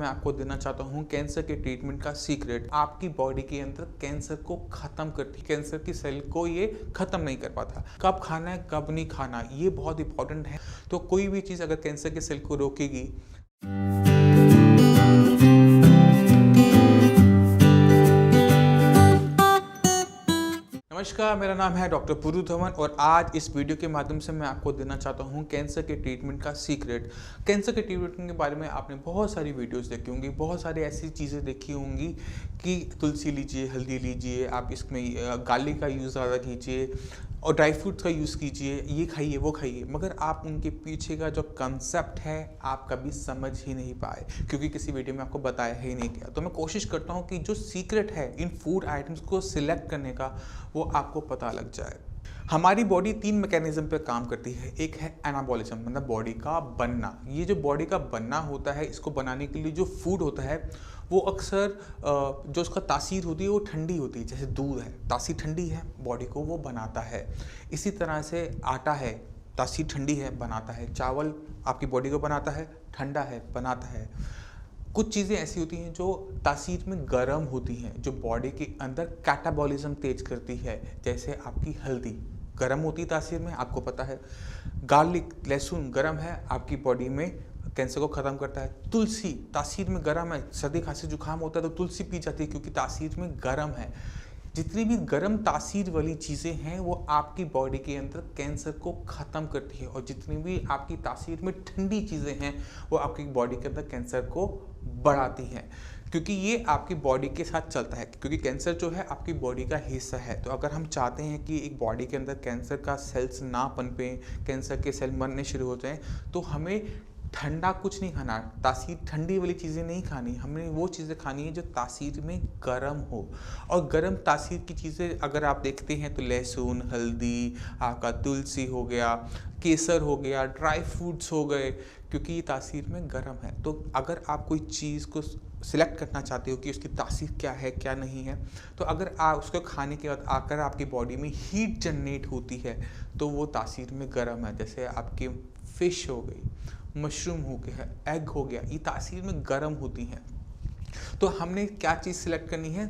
मैं आपको देना चाहता हूँ कैंसर के ट्रीटमेंट का सीक्रेट। आपकी बॉडी के अंदर कैंसर को खत्म करती, कैंसर की सेल को ये खत्म नहीं कर पाता। कब खाना है कब नहीं खाना ये बहुत इंपॉर्टेंट है। तो कोई भी चीज़ अगर कैंसर के सेल को रोकेगी। नमस्कार, मेरा नाम है डॉक्टर पुरु धवन और आज इस वीडियो के माध्यम से मैं आपको देना चाहता हूं कैंसर के ट्रीटमेंट का सीक्रेट। कैंसर के ट्रीटमेंट के बारे में आपने बहुत सारी वीडियोस देखी होंगी, बहुत सारी ऐसी चीज़ें देखी होंगी कि तुलसी लीजिए, हल्दी लीजिए, आप इसमें गार्लिक का यूज़ ज़्यादा कीजिए और ड्राई फ्रूट्स का यूज़ कीजिए, ये खाइए वो खाइए, मगर आप उनके पीछे का जो कंसेप्ट है आप कभी समझ ही नहीं पाए क्योंकि किसी वीडियो में आपको बताया ही नहीं गया। तो मैं कोशिश करता हूँ कि जो सीक्रेट है इन फूड आइटम्स को सिलेक्ट करने का वो आपको पता लग जाए। हमारी बॉडी 3 मैकेनिज्म पे काम करती है। एक है एनाबॉलिज्म, मतलब बॉडी का बनना। ये जो बॉडी का बनना होता है, इसको बनाने के लिए जो फूड होता है वो अक्सर जो उसका तासीर होती है वो ठंडी होती है। जैसे दूध है, तासीर ठंडी है, बॉडी को वो बनाता है। इसी तरह से आटा है, तासीर ठंडी है, बनाता है। चावल आपकी बॉडी को बनाता है, ठंडा है, बनाता है। कुछ चीज़ें ऐसी होती हैं जो तासीर में गर्म होती हैं, जो बॉडी के अंदर कैटाबॉलिज्म तेज करती है। जैसे आपकी हल्दी गर्म होती है तासीर में, आपको पता है। गार्लिक, लहसुन गर्म है, आपकी बॉडी में कैंसर को ख़त्म करता है। तुलसी तासीर में गर्म है, सर्दी खांसी जुकाम होता है तो तुलसी पी जाती है क्योंकि तासीर में गर्म है। जितनी भी गर्म तासीर वाली चीज़ें हैं वो आपकी बॉडी के अंदर कैंसर को ख़त्म करती है और जितनी भी आपकी तासीर में ठंडी चीज़ें हैं वो आपकी बॉडी के अंदर कैंसर को बढ़ाती हैं, क्योंकि ये आपकी बॉडी के साथ चलता है। क्योंकि कैंसर जो है आपकी बॉडी का हिस्सा है। तो अगर हम चाहते हैं कि एक बॉडी के अंदर कैंसर का सेल्स ना पनपे, कैंसर के सेल मरने शुरू हो जाएं, तो हमें ठंडा कुछ नहीं खाना, तासीर ठंडी वाली चीज़ें नहीं खानी। हमने वो चीज़ें खानी है जो तासीर में गर्म हो। और गर्म तासीर की चीज़ें अगर आप देखते हैं तो लहसुन, हल्दी, आपका तुलसी हो गया, केसर हो गया, ड्राई फ्रूट्स हो गए, क्योंकि ये तासीर में गर्म है। तो अगर आप कोई चीज़ को सिलेक्ट करना चाहते हो कि उसकी तासीर क्या है क्या नहीं है, तो अगर आप उसको खाने के बाद आकर आपकी बॉडी में हीट जनरेट होती है तो वो तासीर में गर्म है। जैसे आपकी फ़िश हो गई, मशरूम हो गया, एग हो गया, ये तासीर में गर्म होती हैं। तो हमने क्या चीज़ सिलेक्ट करनी है?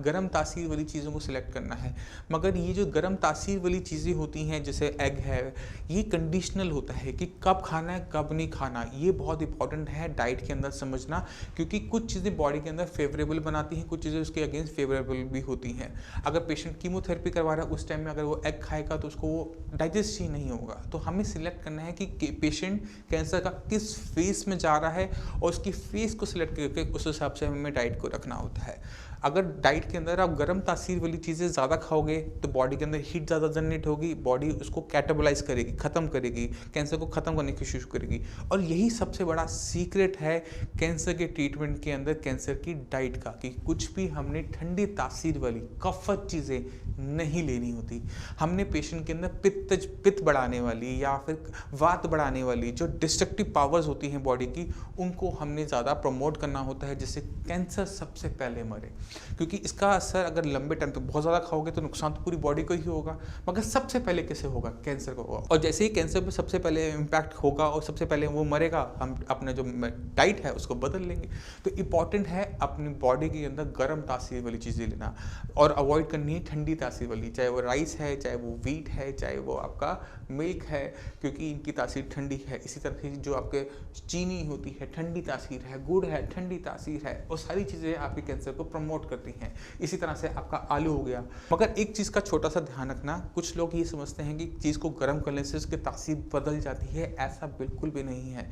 गरम तासीर वाली चीज़ों को सिलेक्ट करना है। मगर ये जो गरम तासीर वाली चीज़ें होती हैं जैसे एग है, ये कंडीशनल होता है कि कब खाना है कब नहीं खाना। ये बहुत इंपॉर्टेंट है डाइट के अंदर समझना, क्योंकि कुछ चीज़ें बॉडी के अंदर फेवरेबल बनाती हैं, कुछ चीज़ें उसके अगेंस्ट फेवरेबल भी होती हैं। अगर पेशेंट कीमोथेरेपी करवा रहा है उस टाइम में अगर वो एग खाएगा तो उसको वो डाइजेस्ट ही नहीं होगा। तो हमें सिलेक्ट करना है कि पेशेंट कैंसर का किस फेस में जा रहा है और उसकी फेस को सिलेक्ट करके उस हिसाब से हमें डाइट को रखना होता है। अगर डाइट के अंदर आप गर्म तासीर वाली चीज़ें ज़्यादा खाओगे तो बॉडी के अंदर हीट ज़्यादा जनरेट होगी, बॉडी उसको कैटाबोलाइज करेगी, ख़त्म करेगी, कैंसर को ख़त्म करने की कोशिश करेगी। और यही सबसे बड़ा सीक्रेट है कैंसर के ट्रीटमेंट के अंदर कैंसर की डाइट का, कि कुछ भी हमने ठंडी तासीर वाली कफत चीज़ें नहीं लेनी होती। हमने पेशेंट के अंदर पित्त बढ़ाने वाली या फिर वात बढ़ाने वाली जो डिस्ट्रक्टिव पावर्स होती हैं बॉडी की, उनको हमने ज़्यादा प्रमोट करना होता है जिससे कैंसर सबसे पहले मरे। क्योंकि इसका असर अगर लंबे टाइम तक बहुत ज़्यादा खाओगे तो नुकसान तो पूरी बॉडी को ही होगा, मगर सबसे पहले कैसे होगा? कैंसर को होगा। और जैसे ही कैंसर पे सबसे पहले इम्पैक्ट होगा और सबसे पहले वो मरेगा, हम अपना जो डाइट है उसको बदल लेंगे। तो इम्पॉर्टेंट है अपनी बॉडी के अंदर गर्म तासीर वाली चीज़ें लेना और अवॉइड करनी है ठंडी तासीर वाली, चाहे वो राइस है, चाहे वो व्हीट है, चाहे वो आपका मिल्क है, क्योंकि इनकी तासीर ठंडी है। इसी तरह से जो आपके चीनी होती है ठंडी तासीर है, गुड़ है ठंडी तासीर है, वो सारी चीज़ें आपके कैंसर को प्रमोट करती हैं। इसी तरह से आपका आलू हो गया। मगर एक चीज़ का छोटा सा ध्यान रखना, कुछ लोग ये समझते हैं कि चीज़ को गर्म करने से उसकी तासीर बदल जाती है। ऐसा बिल्कुल भी नहीं है।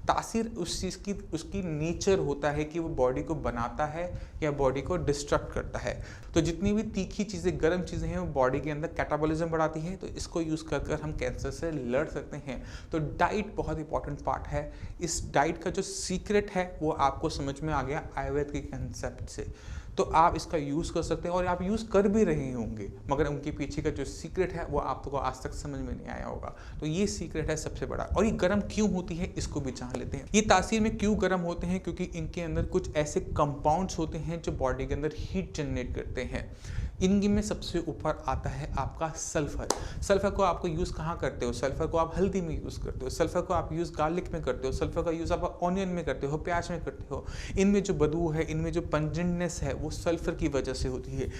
तासीर उस चीज़ की उसकी नेचर होता है कि वो बॉडी को बनाता है या बॉडी को डिस्ट्रक्ट करता है। तो जितनी भी तीखी चीज़ें, गर्म चीज़ें हैं, वो बॉडी के अंदर कैटाबॉलिज्म बढ़ाती है। तो इसको यूज़ कर कर हम कैंसर से लड़ सकते हैं। तो डाइट बहुत इंपॉर्टेंट पार्ट है। इस डाइट का जो सीक्रेट है वो आपको समझ में आ गया आयुर्वेद के कंसेप्ट से। तो आप इसका यूज़ कर सकते हैं और आप यूज़ कर भी रहे होंगे, मगर उनके पीछे का जो सीक्रेट है वो आपको आज तक समझ में नहीं आया होगा। तो ये सीक्रेट है सबसे बड़ा। और ये गर्म क्यों होती है इसको भी जान लेते हैं। ये तासीर में क्यों गर्म होते हैं? क्योंकि इनके अंदर कुछ ऐसे कंपाउंड्स होते हैं जो बॉडी के अंदर हीट जनरेट करते हैं। इनकी में सबसे ऊपर आता है आपका सल्फर। सल्फर को आपको यूज़ कहाँ करते हो? सल्फर को आप हल्दी में यूज़ करते हो, सल्फर को आप यूज़ गार्लिक में करते हो, सल्फर का यूज़ आप ऑनियन में करते हो, प्याज में करते हो। इनमें जो बदबू है, इनमें जो पंजेंटनेस है, वो सल्फर की वजह से होती है।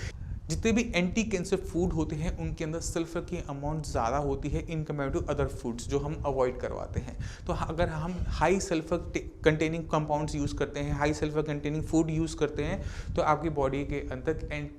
जितने भी एंटी कैंसर फूड होते हैं उनके अंदर सल्फर की अमाउंट ज़्यादा होती है in compare to other foods जो हम अवॉइड करवाते हैं। तो अगर हम high sulphur containing compounds use करते हैं, high sulphur containing food use करते हैं, तो आपकी बॉडी के अंदर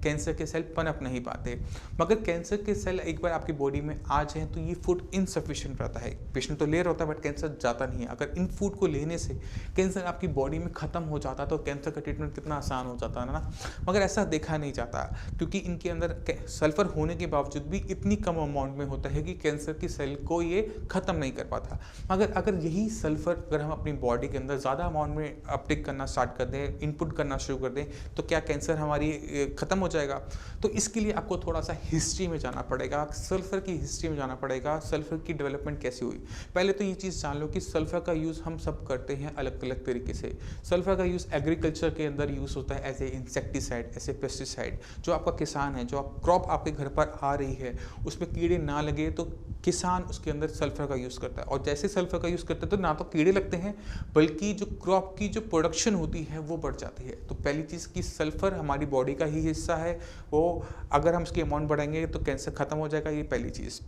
कैंसर के सेल पनप नहीं पाते। मगर कैंसर के सेल एक बार आपकी बॉडी में आ जाए तो ये फूड इनसफिशिएंट रहता है। पेशेंट तो ले रहा होता है बट कैंसर जाता नहीं है। अगर इन फूड को लेने से कैंसर आपकी बॉडी में ख़त्म हो जाता तो कैंसर का ट्रीटमेंट कितना आसान हो जाता है ना। मगर ऐसा देखा नहीं जाता क्योंकि इनके अंदर सल्फर होने के बावजूद भी इतनी कम अमाउंट में होता है कि कैंसर की सेल को ये ख़त्म नहीं कर पाता। मगर अगर यही सल्फर अगर हम अपनी बॉडी के अंदर ज़्यादा अमाउंट में अपटेक करना स्टार्ट कर दें, इनपुट करना शुरू कर दें, तो क्या कैंसर हमारी ख़त्म हो जाएगा? तो इसके लिए आपको थोड़ा सा हिस्ट्री में जाना पड़ेगा, सल्फर की हिस्ट्री में जाना पड़ेगा। सल्फर की डेवलपमेंट कैसे हुई? पहले तो ये चीज़ जान लो कि सल्फर का यूज़ हम सब करते हैं अलग अलग तरीके से। सल्फर का यूज़ एग्रीकल्चर के अंदर यूज़ होता है as a insecticide, as a pesticide. जो आपका किसान है, जो आप क्रॉप आपके घर पर आ रही है, उसमें कीड़े ना लगे तो किसान उसके अंदर सल्फर का यूज़ करता है। और जैसे सल्फर का यूज़ करता है तो ना तो कीड़े लगते हैं बल्कि जो क्रॉप की जो प्रोडक्शन होती है वो बढ़ जाती है। तो पहली चीज़ कि सल्फर हमारी बॉडी का ही हिस्सा है, वो अगर हम उसकी अमाउंट बढ़ाएंगे तो कैंसर ख़त्म हो जाएगा, ये पहली चीज़।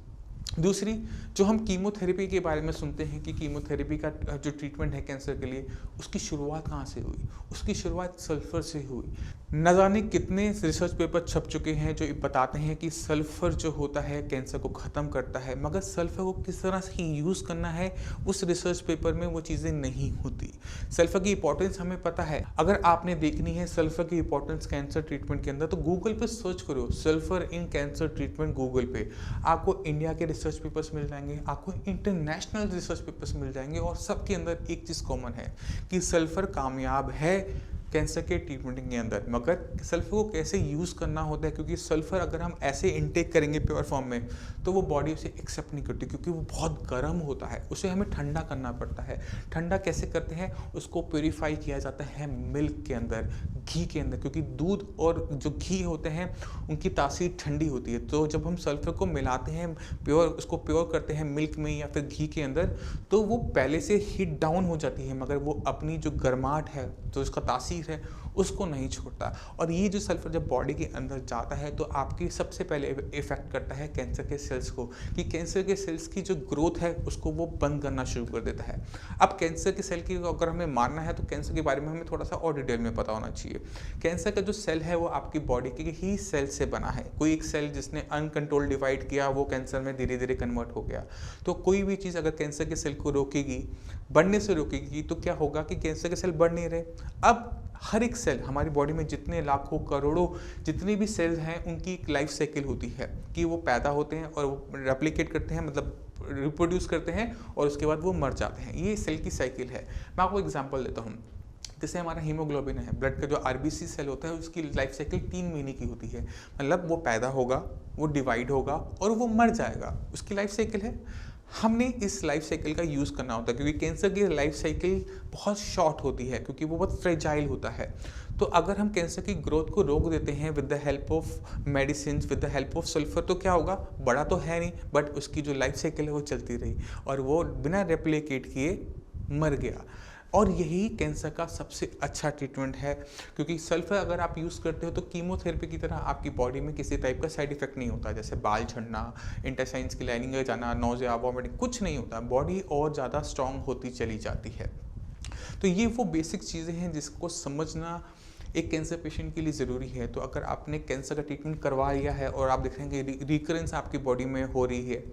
दूसरी, जो हम कीमोथेरेपी के बारे में सुनते हैं कि कीमोथेरेपी का जो ट्रीटमेंट है कैंसर के लिए, उसकी शुरुआत कहाँ से हुई? उसकी शुरुआत सल्फर से हुई। न जाने कितने रिसर्च पेपर छप चुके हैं जो बताते हैं कि सल्फर जो होता है कैंसर को ख़त्म करता है, मगर सल्फर को किस तरह से यूज़ करना है उस रिसर्च पेपर में वो चीज़ें नहीं होती। सल्फर की इंपॉर्टेंस हमें पता है। अगर आपने देखनी है सल्फर की इंपॉर्टेंस कैंसर ट्रीटमेंट के अंदर तो गूगल पर सर्च करो sulphur in cancer treatment Google पे। आपको इंडिया के रिसर्च पेपर्स मिल जाएंगे, आपको इंटरनेशनल रिसर्च पेपर्स मिल जाएंगे और सबके अंदर एक चीज़ कॉमन है कि सल्फर कामयाब है कैंसर के ट्रीटमेंट के अंदर। मगर सल्फर को कैसे यूज़ करना होता है, क्योंकि सल्फर अगर हम ऐसे इनटेक करेंगे प्योर फॉर्म में तो वो बॉडी उसे एक्सेप्ट नहीं करती क्योंकि वो बहुत गर्म होता है, उसे हमें ठंडा करना पड़ता है। ठंडा कैसे करते हैं? उसको प्योरीफाई किया जाता है मिल्क के अंदर, घी के अंदर, क्योंकि दूध और जो घी होते हैं उनकी तासीर ठंडी होती है। तो जब हम सल्फर को मिलाते हैं प्योर, उसको प्योर करते हैं मिल्क में या फिर घी के अंदर, तो वो पहले से हीट डाउन हो जाती है मगर वो अपनी जो गर्माहट है, जो उसका तासीर है, उसको नहीं छोड़ता। और ये जो सल्फर जब बॉडी के अंदर जाता है तो आपकी सबसे पहले इफेक्ट करता है कैंसर के सेल्स को, कि कैंसर के सेल्स की जो ग्रोथ है उसको वो बंद करना शुरू कर देता है। अब कैंसर के सेल की अगर हमें मारना है तो कैंसर के बारे में हमें थोड़ा सा और डिटेल में पता होना चाहिए। कैंसर का जो सेल है वो आपकी बॉडी के ही सेल से बना है। कोई एक सेल जिसने अनकंट्रोल डिवाइड किया वो कैंसर में धीरे धीरे कन्वर्ट हो गया। तो कोई भी चीज़ अगर कैंसर के सेल को रोकेगी, बढ़ने से रोकेगी, तो क्या होगा कि कैंसर के सेल बढ़ नहीं रहे। अब हर एक सेल हमारी बॉडी में जितने लाखों करोड़ों जितने भी सेल्स हैं उनकी एक लाइफ साइकिल होती है कि वो पैदा होते हैं और वो रेप्लिकेट करते हैं, मतलब रिप्रोड्यूस करते हैं और उसके बाद वो मर जाते हैं। ये सेल की साइकिल है। मैं आपको एग्जांपल देता हूँ। जैसे हमारा हीमोग्लोबिन है, ब्लड का जो आरबीसी सेल होता है, उसकी लाइफ साइकिल 3 महीने की होती है। मतलब वो पैदा होगा, वो डिवाइड होगा और वो मर जाएगा, उसकी लाइफ साइकिल है। हमने इस लाइफ साइकिल का यूज़ करना होता है क्योंकि कैंसर की लाइफ साइकिल बहुत शॉर्ट होती है क्योंकि वो बहुत फ्रेजाइल होता है। तो अगर हम कैंसर की ग्रोथ को रोक देते हैं with the help of medicine, with the help of sulphur, तो क्या होगा? बड़ा तो है नहीं बट उसकी जो लाइफ साइकिल है वो चलती रही और वो बिना रेप्लिकेट किए मर गया। और यही कैंसर का सबसे अच्छा ट्रीटमेंट है क्योंकि सल्फर अगर आप यूज़ करते हो तो कीमोथेरेपी की तरह आपकी बॉडी में किसी टाइप का साइड इफेक्ट नहीं होता, जैसे बाल झड़ना, इंटेस्टाइन्स की लाइनिंग में जाना, नोज़िया, वॉमिटिंग, कुछ नहीं होता। बॉडी और ज़्यादा स्ट्रांग होती चली जाती है। तो ये वो बेसिक चीज़ें हैं जिसको समझना एक कैंसर पेशेंट के लिए ज़रूरी है। तो अगर आपने कैंसर का ट्रीटमेंट करवा लिया है और आप देख रहे हैं कि रिकरेंस आपकी बॉडी में हो रही है,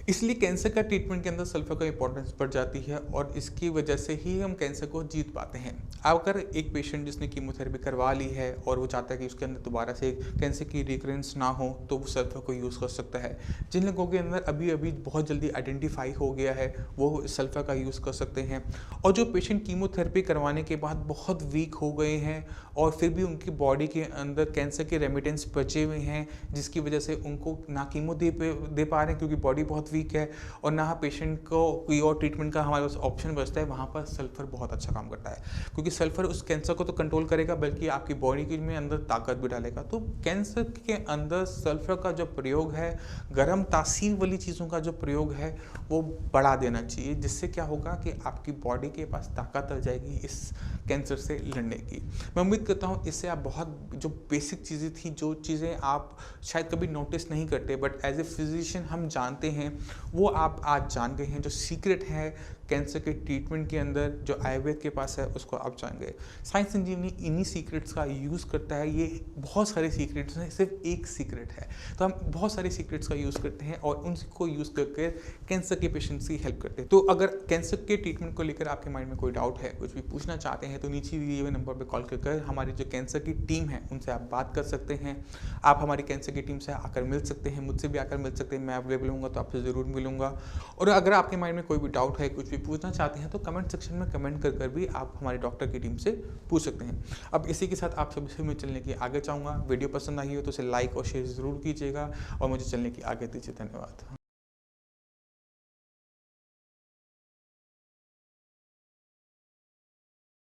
इसलिए कैंसर का ट्रीटमेंट के अंदर सल्फर का इंपॉर्टेंस बढ़ जाती है और इसकी वजह से ही हम कैंसर को जीत पाते हैं। अगर एक पेशेंट जिसने कीमोथेरेपी करवा ली है और वो चाहता है कि उसके अंदर दोबारा से कैंसर की रिकरेंस ना हो तो वो सल्फर को यूज़ कर सकता है। जिन लोगों के अंदर अभी अभी बहुत जल्दी आइडेंटिफाई हो गया है वो सल्फर का यूज़ कर सकते हैं। और जो पेशेंट कीमोथेरेपी करवाने के बाद बहुत वीक हो गए हैं और फिर भी उनकी बॉडी के अंदर कैंसर के रेमिटेंस बचे हुए हैं जिसकी वजह से उनको ना कीमो दे पा रहे हैं क्योंकि बॉडी बहुत वीक है और ना पेशेंट को कोई और ट्रीटमेंट का हमारे पास ऑप्शन बचता है, वहाँ पर सल्फर बहुत अच्छा काम करता है, क्योंकि सल्फर उस कैंसर को तो कंट्रोल करेगा बल्कि आपकी बॉडी के में अंदर ताकत भी डालेगा। तो कैंसर के अंदर सल्फर का जो प्रयोग है, गर्म तासीर वाली चीज़ों का जो प्रयोग है वो बढ़ा देना चाहिए, जिससे क्या होगा कि आपकी बॉडी के पास ताकत आ जाएगी इस कैंसर से लड़ने की। मैं उम्मीद करता हूँ इससे आप बहुत जो बेसिक चीज़ें थी, जो चीज़ें आप शायद कभी नोटिस नहीं करते बट एज ए फिजिशियन हम जानते हैं, वो आप आज जान गए हैं। जो सीक्रेट है कैंसर के ट्रीटमेंट के अंदर जो आयुर्वेद के पास है उसको आप जान गए। साइंस इंजीनियरिंग इन्हीं सीक्रेट्स का यूज़ करता है। ये बहुत सारे सीक्रेट्स हैं, सिर्फ एक सीक्रेट है, तो हम बहुत सारे सीक्रेट्स का यूज़ करते हैं और उनको यूज़ करके कैंसर के पेशेंट्स की हेल्प करते हैं। तो अगर कैंसर के ट्रीटमेंट को लेकर आपके माइंड में कोई डाउट है, कुछ भी पूछना चाहते हैं, तो नीचे दिए हुए नंबर पर कॉल कर हमारी जो कैंसर की टीम है उनसे आप बात कर सकते हैं। आप हमारी कैंसर की टीम से आकर मिल सकते हैं, मुझसे भी आकर मिल सकते हैं। मैं अवेलेबल हूँगा तो आपसे ज़रूर मिलूंगा। और अगर आपके माइंड में कोई भी डाउट है, कुछ भी पूछना चाहते हैं, तो कमेंट सेक्शन में कमेंट कर भी आप हमारे डॉक्टर की टीम से पूछ सकते हैं। अब इसी के साथ आप सभी से मैं चलने की आगे चाहूँगा। वीडियो पसंद आई हो तो उसे लाइक और शेयर ज़रूर कीजिएगा और मुझे चलने की आगे दीजिए। धन्यवाद।